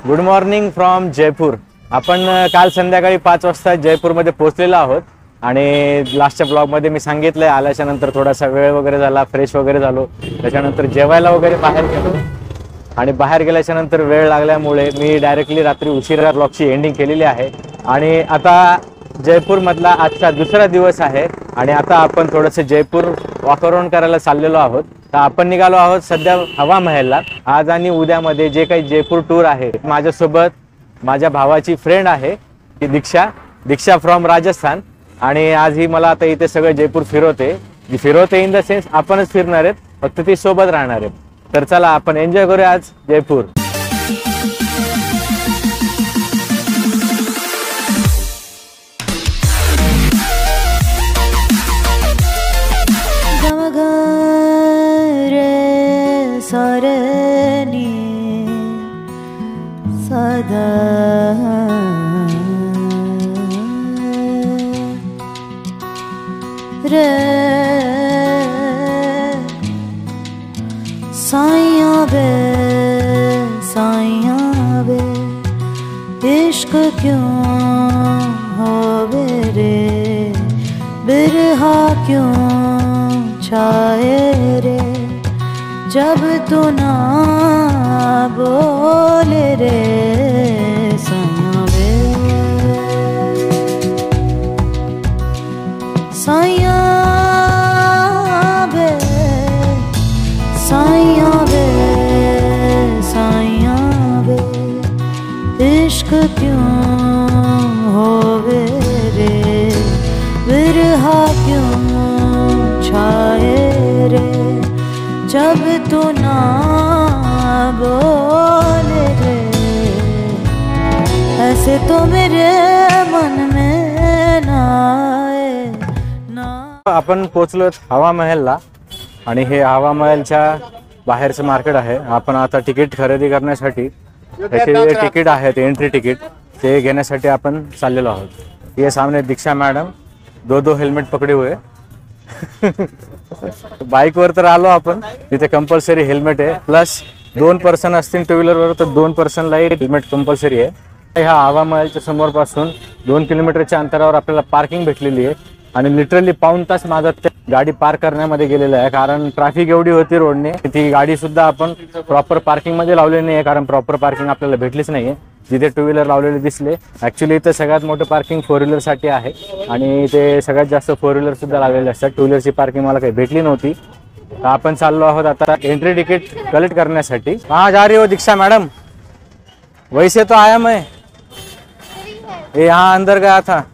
Good morning from Jaipur. आपण काल संध्याकाळी 5 वाजता जयपूरमध्ये पोहोचलेलो आहोत आणि लास्टच्या ब्लॉगमध्ये मी सांगितलंय आल्याच्या नंतर थोडासा वेळ वगैरे झाला, फ्रेश वगैरे झालो, त्याच्यानंतर जेवायला वगैरे बाहेर गेलो आणि बाहेर गेल्याच्या नंतर वेळ लागल्यामुळे मी डायरेक्टली रात्री उशिरा ब्लॉगची एंडिंग केलेली आहे। आणि आता जयपूरमधला आजचा दुसरा दिवस आहे आणि आता आपण थोडंसं जयपूर वॉकअराउंड करायला चाललेलो आहोत। तर आपण निघालो आहोत सध्या हवा महलला। आज आणि उद्यामध्ये जे काही जयपूर टूर आहे, माझ्यासोबत माझ्या भावाची फ्रेंड आहे ती दीक्षा फ्रॉम राजस्थान आणि आज ही मला आता इथे सगळं जयपूर फिरवते इन द सेन्स आपणच फिरणार आहेत, फक्त ती सोबत राहणार आहेत। तर चला आपण एन्जॉय करूया आज जयपूर। सरनी सदा रे साइया बे इश्क क्यों होवे रे, बिरहा क्यों छाए रे, जब तू ना बोले रे साइया बे इश्क क्यों होवे रे, बिरहा क्यों छाए रे, जब तू ना बोले रे, ऐसे तो मेरे मन में ना आए ना। आपण पोहोचलो हवा महलला आणि हे हवा महलच्या बाहेरचं मार्केट आहे। आपण आता तिकीट खरेदी करण्यासाठी त्याचे जे तिकीट आहे ते एंट्री तिकीट ते घेण्यासाठी आपण चाललेलो आहोत। ये सामने दीक्षा मैडम दो हेल्मेट पकडे हुए बाइक वर तर आलो आपण, तिथे कंपल्सरी हेल्मेट आहे, प्लस 2 पर्सन असतील टू व्हीलर वर तर 2 पर्सनला हेल्मेट कंपल्सरी आहे। ह्या हवा महलच्या समोर पासून 2 किलोमीटरच्या अंतरावर आपल्याला पार्किंग भेटलेली आहे आणि लिटरली पाऊण तास माझा गाडी पार्क करण्यामध्ये गेलेला आहे, कारण ट्रॅफिक एवढी होती रोडने। ती गाडी सुद्धा आपण प्रॉपर पार्किंग मध्ये लावली नाही आहे, कारण प्रॉपर पार्किंग आपल्याला भेटलीच नाहीये। जिथे टू व्हीलर लावलेले दिसले, ऍक्च्युली इथं सगळ्यात मोठं पार्किंग 4 व्हीलर साठी आहे आणि ते सगळ्यात जास्त 4 व्हीलर सुद्धा लावलेले असतात। 2 व्हीलरची पार्किंग मला काही भेटली नव्हती, तर आपण चाललो आहोत आता एंट्री तिकीट कलेक्ट करण्यासाठी। कहाँ जा रही हो दीक्षा मैडम? वैसे तो आया मैं, ये यहाँ अंदर गया था,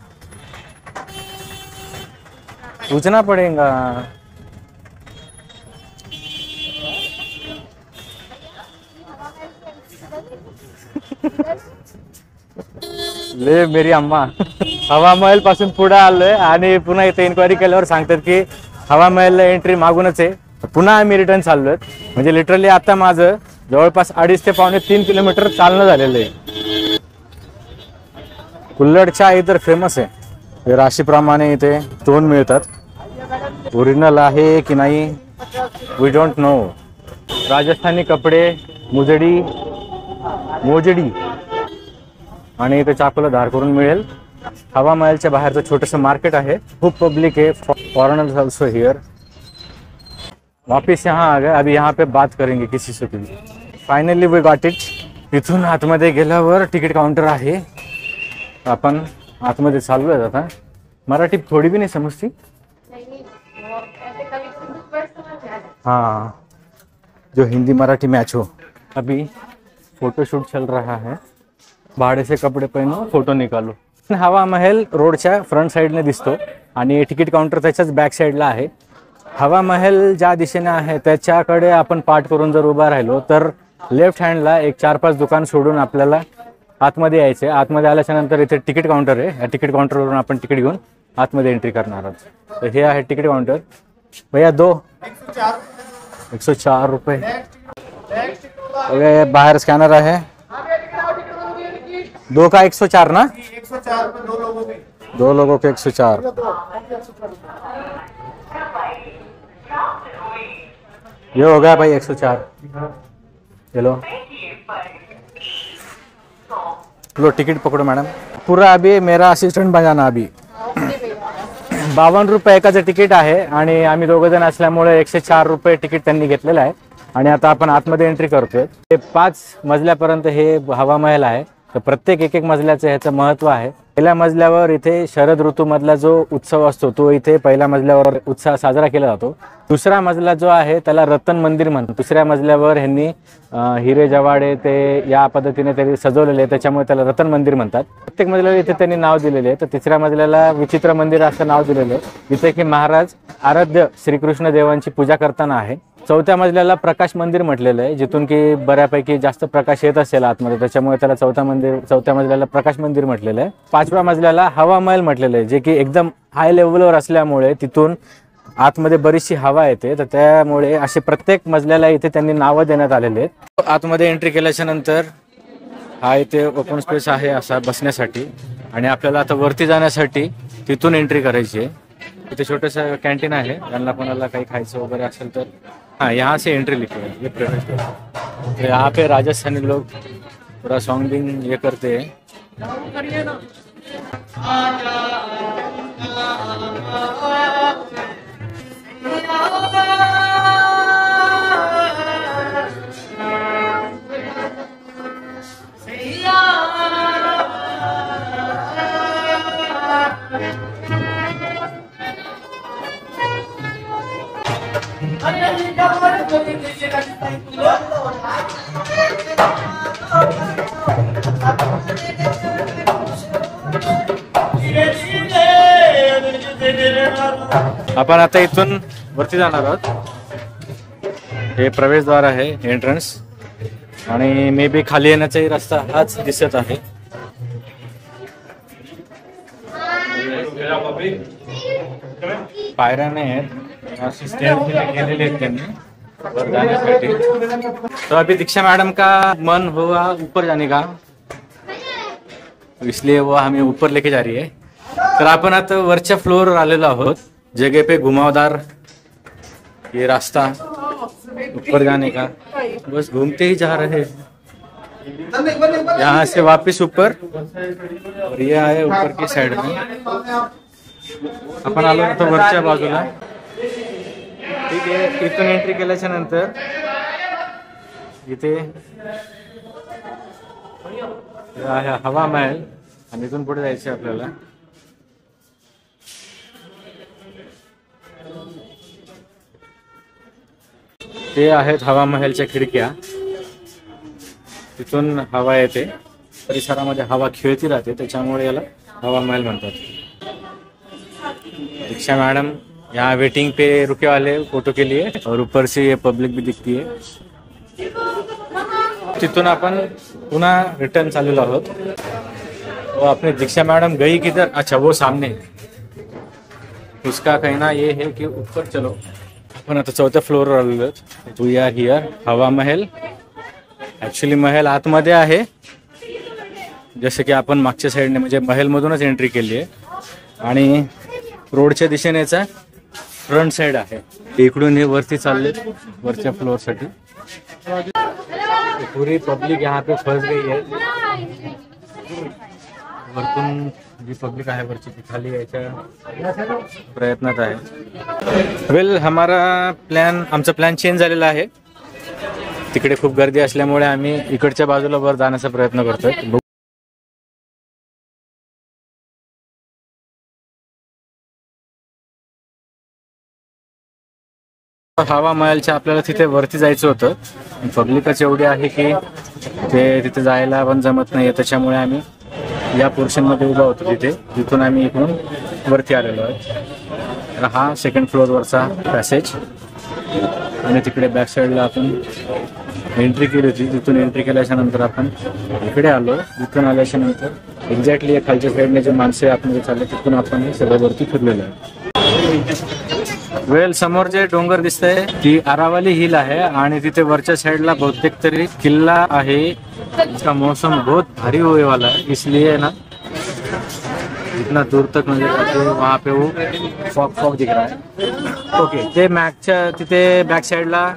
पूछना पड़ेगा। ले मेरी अम्मा हवा महल पासून पुढे आलोय आणि पुन्हा इथे इन्क्वायरी केल्यावर सांगतात की हवा महलला एंट्री मागूनच आहे। पुन्हा आम्ही रिटर्न चाललोय, म्हणजे लिटरली आता माझं जवळपास 2.5 ते पावणे 3 किलोमीटर चालणं झालेलं आहे। कुल्हड़ चहा इधर फेमस आहे, राशीप्रमाणे इथे स्टोन मिळतात, ओरिजिनल आहे की नाही वी डोंट नो। राजस्थानी कपडे, मोजडी आणि इथे चाकूला धार करून मिळेल। हवा महलच्या बाहेरचं छोटंसं मार्केट आहे, खूप पब्लिक है, फॉरेनर्स ऑल्सो हियर। वापिस यहाँ आ गए, अभी यहाँ पे बात करेंगे किसी से भी। Finally we got it. इथून आतमध्ये गेल्यावर तिकीट काउंटर आहे, आपण आतमध्ये चाललोय आता। मराठी थोड़ी भी नहीं समझती हाँ, जो हिंदी मराठी मैच हो। अभी फोटोशूट चल रहा है, भाड़े से कपड़े पहनो फोटो निकालो। हवा महल रोडच्या फ्रंट साईडने दिसतो आणि तिकीट काउंटर त्याच्याच बॅक साईडला आहे। हवा महल ज्या दिशेने आहे त्याच्याकडे आपण पाठ करून जर उभा राहिलो तर लेफ्ट हँडला एक 4-5 दुकान सोडून आपल्याला आतमध्ये यायचे। आतमध्ये आल्याच्या नंतर इथे तिकीट काउंटर आहे, या तिकीट काउंटरवरून आपण तिकीट घेऊन आतमध्ये एंट्री करणार आहोत। तर हे आहे तिकीट काउंटर। भैया 104 रुपये। बाहर स्कैनर है, 2 का 104 ना? 104 रुपए 2 लोगों के। 2 लोगों के 104। ये हो गया भाई 104। चलो लो टिकट पकडो मॅडम. पूरा अभी मेरा असिस्टंट बजाना अभी. 52 रुपये एकाचं तिकीट आहे आणि आम्ही दोघं जण असल्यामुळे 104 रुपये तिकीट त्यांनी घेतलेलं आहे. आणि आता आपण आतमध्ये एंट्री करतोय. हे 5 मजल्यापर्यंत हे हवा महल आहे. तर प्रत्येक एक मजल्याचं ह्याचं महत्त्व आहे. पहिल्या मजल्यावर इथे शरद ऋतूमधला जो उत्सव असतो तो इथे पहिल्या मजल्यावर उत्साह साजरा केला जातो. दुसरा मजला जो आहे त्याला रतन मंदिर म्हणतात. दुसऱ्या मजल्यावर ह्यांनी हिरे जवाडे ते या पद्धतीने त्यांनी सजवलेले आहे, त्याच्यामुळे त्याला रतन मंदिर म्हणतात. प्रत्येक मजल्याला इथे त्यांनी नाव दिलेले आहे. तर तिसऱ्या मजल्याला विचित्र मंदिर असं नाव दिलेलं आहे. इथे की महाराज आराध्य श्रीकृष्ण देवांची पूजा करताना आहे. चौथ्या मजल्याला प्रकाश मंदिर म्हटलेलं आहे, जिथून की बऱ्यापैकी जास्त प्रकाश येत असेल आतमध्ये, त्याच्यामुळे त्याला चौथ्या मजल्याला प्रकाश मंदिर म्हटलेलं आहे. 5व्या मजल्याला हवा महल म्हटलेलं आहे, जे की एकदम हाय लेवलवर असल्यामुळे तिथून आतमध्ये बरीचशी हवा येते. तर त्यामुळे असे प्रत्येक मजल्याला इथे त्यांनी नावं देण्यात आलेले आहेत. आतमध्ये एंट्री केल्याच्या नंतर हा इथे ओपन स्पेस आहे असा बसण्यासाठी आणि आपल्याला आता वरती जाण्यासाठी तिथून एंट्री करायची आहे. इथे छोटंसं कॅन्टीन आहे, त्यांना कोणाला काही खायचं वगैरे असेल तर हाँ यहाँ से एंट्री लिखी है, ये प्रवेश द्वार. तो यहाँ पे राजस्थानी लोग पूरा सॉन्गिंग ये करते हैं. आपण आता इथून वरती जाणार आहोत. हे प्रवेशद्वार आहे, एंट्रन्स. आणि मे बी खाली येण्याचाही रस्ता हाच दिसत आहे. पायऱ्या नाही आहेत, अशी स्टेअर केलेली आहेत त्यांनी वर जाण्यासाठी. तो अभी दीक्षा मैडम का मन हुआ ऊपर जाने का, इसलिए वो हमें ऊपर लेके जा रही है. तर आपण आता वरच्या फ्लोअरवर आलेलो आहोत. जगह पे घुमावदार ये रास्ता ऊपर जाने का, बस घूमते ही जा रहे हैं यहाँ से वापस ऊपर. और ये आहे ऊपर की साइड में. आपण आलो आता वरच्या बाजूला. ठीक आहे, इथून एंट्री केल्याच्या नंतर इथे आहे हवा महल आणि इथून पुढे जायचं आपल्याला. ते आहेत हवा महलच्या खिडक्या, तिथून हवा येते. परिसरामध्ये हवा खेळती राहते, त्याच्यामुळे याला हवा महल म्हणतात. दीक्षा मैडम यहाँ वेटिंग पे रुके वाले फोटो के लिए, और ऊपर से ये पब्लिक भी दिखती है. तिथून आपण पुन्हा रिटर्न चाललेलो आहोत. वो अपने दीक्षा मैडम गई किधर, अच्छा वो सामने, उसका कहना ये है कि ऊपर चलो. आपण आता 4थ्या फ्लोअरवर आलेलो आहोत. वी आर हियर हवा महल. ॲक्च्युली महल आतमध्ये आहे, जसं की आपण मागच्या साईडने म्हणजे महलमधूनच एंट्री केली आहे. आणि रोडच्या दिशेनेचा फ्रंट साइड आहे. इकडून हे वरती चालले वरच्या फ्लोअर साठी. पूरी पब्लिक यहाँ पे फंस गई है. वरतून जी पब्लिक आहे वरची ती खाली यायच्या प्रयत्नात आहे. वेल आमचा प्लॅन चेंज झालेला आहे. तिकडे खूप गर्दी असल्यामुळे आम्ही इकडच्या बाजूला वर जाण्याचा प्रयत्न करतोय. हवा महलच्या आपल्याला तिथे वरती जायचं होतं. पब्लिकच एवढी आहे की ते तिथे जायला पण जमत नाही, त्याच्यामुळे आम्ही या पोर्शन मध्ये उभा होतो तिथे. तिथून आम्ही इकडून वरती आलेलो आहे. हा सेकंड फ्लोअरवरचा पॅसेज. आणि तिकडे बॅक साईडला आपण एंट्री केली होती. तिथून एंट्री केल्याच्या नंतर आपण इकडे आलो. इथून आल्याच्या नंतर एक्झॅक्टली खालच्या साईडने जे माणसे आतमध्ये चालले तिथून आपण सगळं वरती फिरलेलो आहे. वेल समोर जे डोंगर दिसतंय ती आरावली हिल आहे आणि तिथे वरच्या साइडला बहुतेक तरी किल्ला आहे. इसका मौसम बहुत भारी होने वाला है, इसलिए ना इतना दूर तक नजर वहाँ पे वो फॉग दिख रहा है. ओके, ते मॅगच्या तिथे बॅक साइडला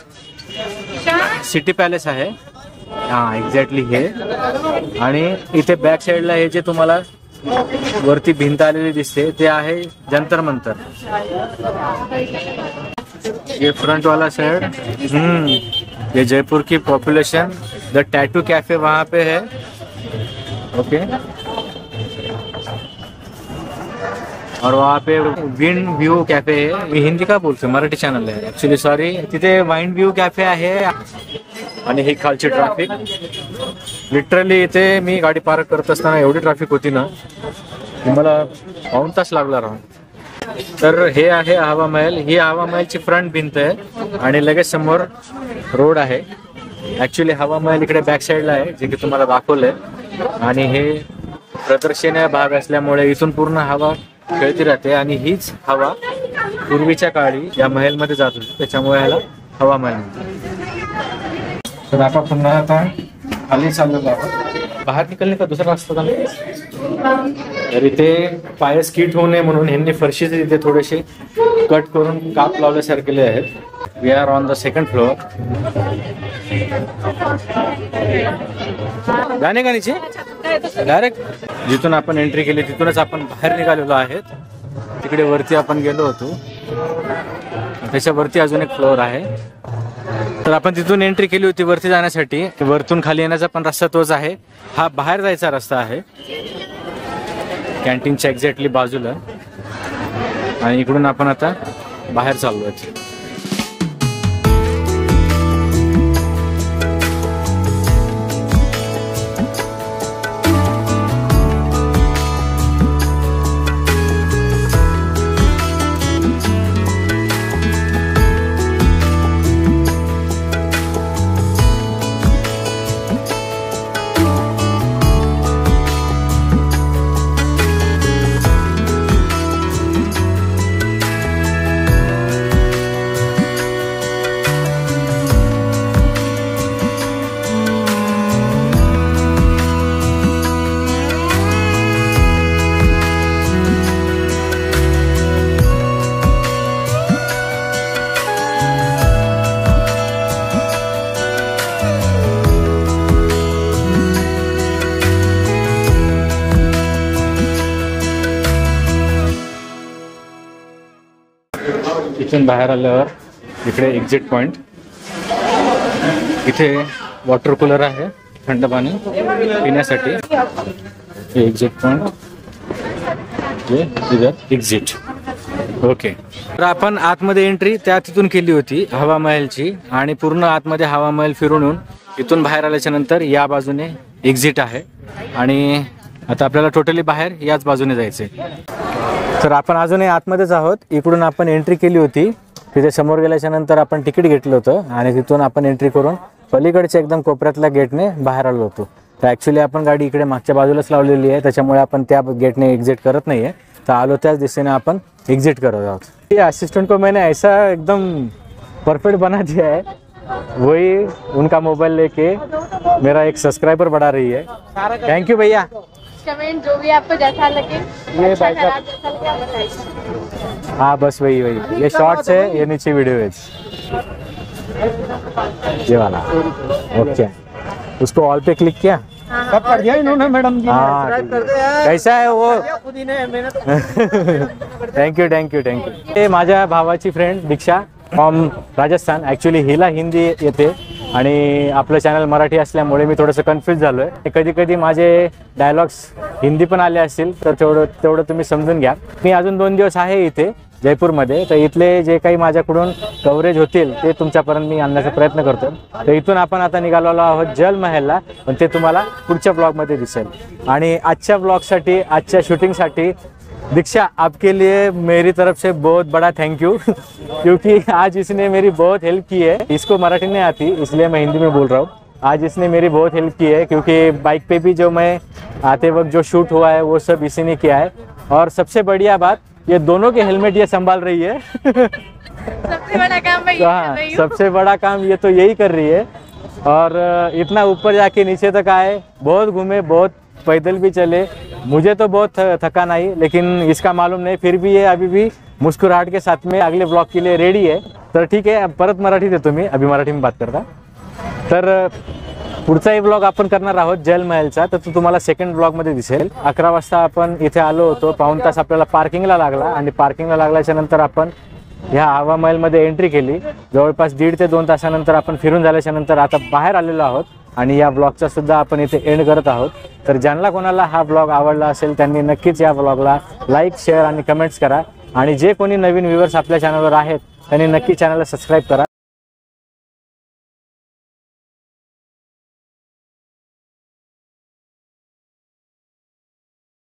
सिटी पॅलेस आहे. हा एक्झॅक्टली हे. आणि इथे बॅक साईडला हे जे तुम्हाला वरती भिंत आलेली दिसते ते आहे जंतर मंतर. ये फ्रंट वाला साइड. ये जयपुर की पॉपुलेशन, द टैटू कैफे वहाँ पे है. ओके. और वहाँ पे विंड व्यू कॅफे आहे. मी हिंदी का बोलतोय, मराठी चॅनल आहे ऍक्च्युली, सॉरी. तिथे वाईन व्यू कॅफे आहे. आणि ही खालची ट्रॅफिक. लिटरली इथे मी गाडी पार्क करत असताना एवढी ट्रॅफिक होती ना की मला पाऊण तास लागला राहून. तर हे आहे हवा महल. ही हवा महलची फ्रंट भिंत आहे आणि लगेच समोर रोड आहे. ऍक्च्युली हवा महल इकडे बॅक साईडला आहे जे की तुम्हाला दाखवलंय. आणि हे प्रदर्शनीय भाग असल्यामुळे इथून पूर्ण हवा खेळती राहते. आणि हीच हवा पूर्वीच्या काळी या महलमध्ये जात होती, त्याच्यामुळे याला हवा महल म्हणतात. तर आपण पुन्हा आता खाली चाललेलो आहोत. बाहेर निकलणे का दुसरा रस्ता का? तर इथे पाय स्किट होऊ नये म्हणून ह्यांनी फरशीचे इथे थोडेसे कट करून काप लावल्यासारखे आहेत. We are on the second floor. जाणे का नीचे डायरेक्ट जिथून आपण एंट्री केली तिथूनच आपण बाहेर निघालेलो आहेत. तिकडे वरती आपण गेलो होतो, त्याच्या वरती अजून एक फ्लोअर आहे. तर आपण तिथून एंट्री केली होती वरती जाण्यासाठी. वरतून खाली येण्याचा पण रस्ता तोच आहे. हा बाहेर जायचा रस्ता आहे कॅन्टीनच्या एक्झॅक्टली बाजूला. आणि इकडून आपण आता बाहेर चाललोय. इथून बाहेर आल्यावर इकडे एक्झिट पॉइंट. इथे वॉटर कूलर आहे थंड पाणी पिण्यासाठी. Exit point exit. ओके. तर आपण आतमध्ये एंट्री त्या तिथून केली होती हवा महलची. आणि पूर्ण आतमध्ये हवा महल फिरून येऊन इथून बाहेर आल्याच्या नंतर या बाजूने एक्झिट आहे. आणि आता आपल्याला टोटली बाहेर याच बाजूने जायचंय. तर आपण अजूनही आतमध्येच आहोत. इकडून आपण एंट्री केली होती. तिथे समोर गेल्याच्या नंतर आपण तिकीट घेतलं होतं आणि तिथून आपण एंट्री करून पलीकडच्या एकदम कोपऱ्यातल्या गेटने बाहेर आलो होतो. तर ॲक्च्युली आपण गाडी इकडे मागच्या बाजूलाच लावलेली आहे, त्याच्यामुळे आपण त्या गेटने एक्झिट करत नाही आहे. तर आलो त्याच दिशेने आपण एक्झिट करत आहोत. ये असिस्टेंट को मैंने ऐसा एकदम परफेक्ट बना दिया है, वही उनका मोबाइल लेके मेरा एक सब्सक्राइबर बढ़ा रही है. थैंक यू भैया. कमेंट जो भी आपको जैसा लगे, ये अच्छा भाई साहब- खराब जैसा लगे आप बताइए. हाँ बस वही वही, ये शॉर्ट्स है, ये नीचे वीडियो है, ये वाला. ओके, उसको ऑल पे क्लिक किया. सब कर दिया इन्होंने मैडम जी. हाँ कैसा आहे वो. Thank you thank you thank you. ते माझ्या भावाची friend Diksha from Rajasthan. Actually हिला हिंदी येते आणि आपलं चॅनल मराठी असल्यामुळे मी थोडंसं कन्फ्यूज झालो आहे. कधी कधी माझे डायलॉग्स हिंदी पण आले असतील तर तेवढं तुम्ही समजून घ्या. मी अजून 2 दिवस आहे इथे जयपूरमध्ये, तर इथले जे काही माझ्याकडून कव्हरेज होतील ते तुमच्यापर्यंत मी आणण्याचा प्रयत्न करतो. तर इथून आपण आता निघालेलो आहोत जल महलला, पण ते तुम्हाला पुढच्या ब्लॉगमध्ये दिसेल. आणि आजच्या ब्लॉगसाठी, आजच्या शूटिंगसाठी दीक्षा आपके लिए मेरी तरफ से बहुत बड़ा थैंक यू क्योंकि आज इसने मेरी बहुत हेल्प की है. इसको मराठी नहीं आती इसलिए मैं हिंदी में बोल रहा हूँ. आज इसने मेरी बहुत हेल्प की है क्योंकि बाइक पे भी जो मैं आते वक्त जो शूट हुआ है वो सब इसी ने किया है. और सबसे बढ़िया बात, ये दोनों के हेलमेट ये संभाल रही है. सबसे बड़ा काम मैं ये कर हाँ, रही हूँ. सबसे बड़ा काम ये तो यही कर रही है. और इतना ऊपर जाके नीचे तक आए, बहुत घूमे, बहुत पैदल भी चले. मुझे तो बहुत थका नहीं, लेकिन इसका मालूम नहीं, फिर भी ये अभी भी मुस्कुराहट के साथ में अगले ब्लॉग के लिए रेडी है. तर ठीक आहे, परत मराठी देतो मी, अभी मराठी में बात करता. तर पुढचाही ब्लॉग आपण करणार आहोत जलमहलचा, तर तो तुम्हाला सेकंड ब्लॉग मध्ये दिसेल. 11 वाजता आपण इथे आलो होतो, पाऊण तास आपल्याला पार्किंगला लागला आणि पार्किंगला लागल्याच्या नंतर आपण ह्या हवा महलमध्ये एंट्री केली. जवळपास 1.5 ते 2 तासानंतर आपण फिरून झाल्याच्या नंतर आता बाहेर आलेलो आहोत आणि या ब्लॉगचा सुद्धा आपण इथे एंड करत आहोत. तर ज्यांना कोणाला हा ब्लॉग आवडला असेल त्यांनी नक्कीच या ब्लॉगला लाईक, शेअर आणि कमेंट्स करा. आणि जे कोणी नवीन व्ह्यूअर्स आपल्या चॅनलवर आहेत त्यांनी नक्की चॅनलला सबस्क्राईब करा.